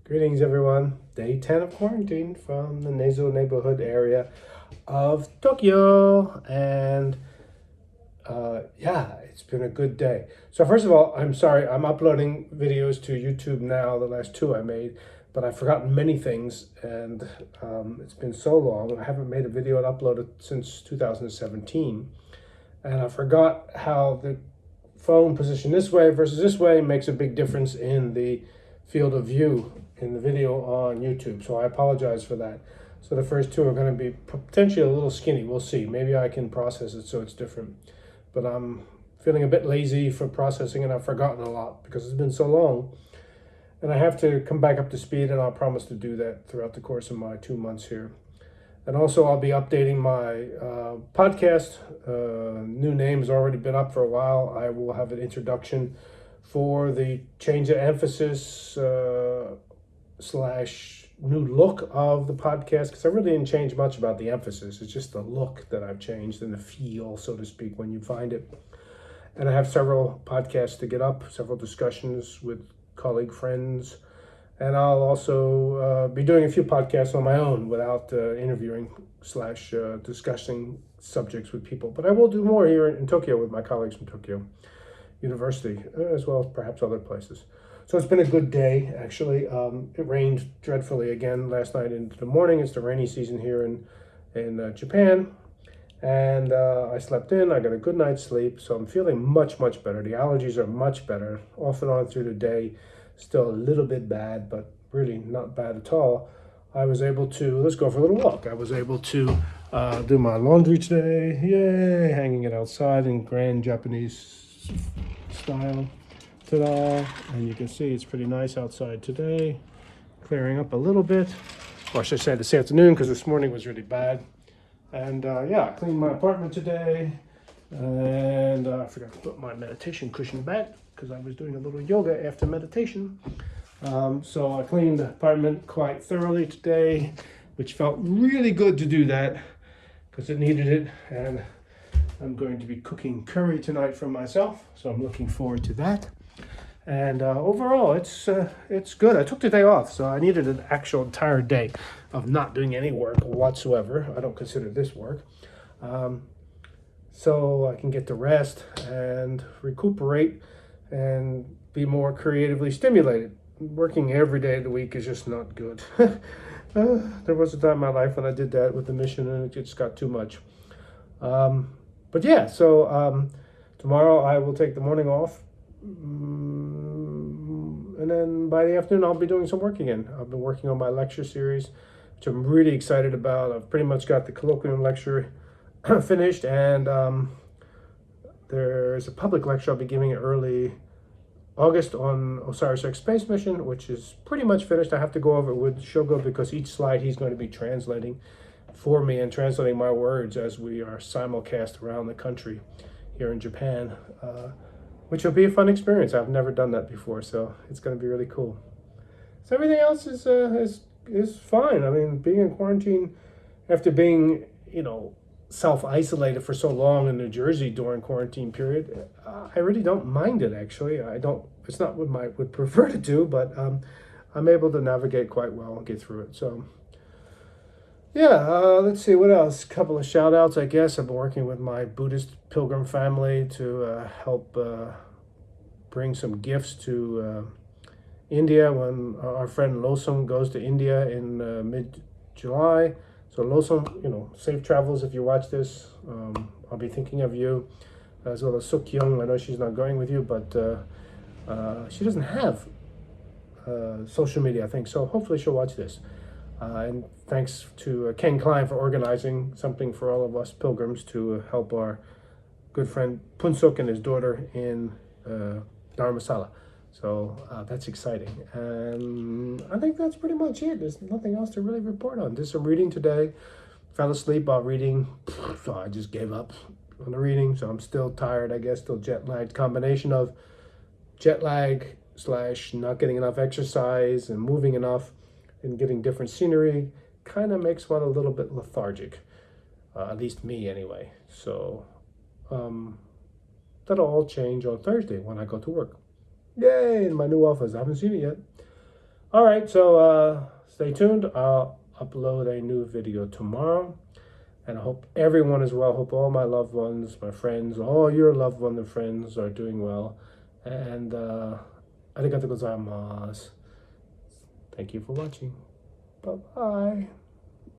Greetings, everyone. Day 10 of quarantine from the Nezu neighborhood area of Tokyo. And yeah, it's been a good day. So, first of all, I'm sorry, I'm uploading videos to YouTube now, the last two I made, but I've forgotten many things. And it's been so long. I haven't made a video and uploaded since 2017. And I forgot how the phone positioned this way versus this way makes a big difference in the field of view in the video on YouTube. So I apologize for that. So the first two are going to be potentially a little skinny. We'll see. Maybe I can process it so it's different. But I'm feeling a bit lazy for processing and I've forgotten a lot because it's been so long. And I have to come back up to speed, and I'll promise to do that throughout the course of my 2 months here. And also, I'll be updating my podcast. New name has already been up for a while. I will have an introduction for the change of emphasis slash new look of the podcast, because I really didn't change much about the emphasis. It's just the look that I've changed and the feel, so to speak, when you find it. And I have several podcasts to get up, several discussions with colleague friends. And I'll also be doing a few podcasts on my own without interviewing slash discussing subjects with people. But I will do more here in Tokyo with my colleagues from Tokyo University, as well as perhaps other places. So it's been a good day, actually. It rained dreadfully again last night into the morning. It's the rainy season here in Japan. And I slept in. I got a good night's sleep. So I'm feeling much, much better. The allergies are much better off and on through the day. Still a little bit bad, but really not bad at all. I was able to, let's go for a little walk. I was able to do my laundry today. Yay, hanging it outside in grand Japanese style. Ta-da. And you can see it's pretty nice outside today. Clearing up a little bit. Or I should say this afternoon, because this morning was really bad. And yeah, I cleaned my apartment today. And I forgot to put my meditation cushion back because I was doing a little yoga after meditation. So I cleaned the apartment quite thoroughly today, which felt really good to do that because it needed it. And I'm going to be cooking curry tonight for myself, so I'm looking forward to that. And overall, it's good. I took the day off, so I needed an actual entire day of not doing any work whatsoever. I don't consider this work. So I can get to rest and recuperate and be more creatively stimulated. Working every day of the week is just not good. There was a time in my life when I did that with the mission and it just got too much. But yeah, so tomorrow I will take the morning off. And then by the afternoon I'll be doing some work again. I've been working on my lecture series, which I'm really excited about. I've pretty much got the colloquium lecture finished, and there's a public lecture I'll be giving early August on Osiris-Rex space mission, which is pretty much finished. I have to go over it with Shogo because each slide he's going to be translating for me and translating my words as we are simulcast around the country here in Japan, which will be a fun experience. I've never done that before, so it's going to be really cool. So everything else is fine. I mean, being in quarantine after being, self-isolated for so long in New Jersey during quarantine period, I really don't mind it, actually. It's not what I would prefer to do, but I'm able to navigate quite well and get through it. So yeah, let's see what else. A couple of shout outs, I guess. I've been working with my Buddhist pilgrim family to help bring some gifts to India when our friend Losum goes to India in mid-July. So Losum, safe travels if you watch this. I'll be thinking of you, as well as Suk-young. I know she's not going with you, but she doesn't have social media, I think. So hopefully she'll watch this. And thanks to Ken Klein for organizing something for all of us pilgrims to help our good friend Punsuk and his daughter in Dharamsala. So that's exciting. And I think that's pretty much it. There's nothing else to really report on. Did some reading today. Fell asleep while reading. So I just gave up on the reading. So I'm still tired, I guess, still jet lagged. Combination of jet lag / not getting enough exercise and moving enough and getting different scenery kind of makes one a little bit lethargic. At least me anyway. So that'll all change on Thursday when I go to work. Yay, in my new office. I haven't seen it yet. All right, so stay tuned. I'll upload a new video tomorrow. And I hope everyone is well. Hope all my loved ones, my friends, all your loved ones and friends are doing well. And arigatou gozaimasu. Thank you for watching. Bye-bye.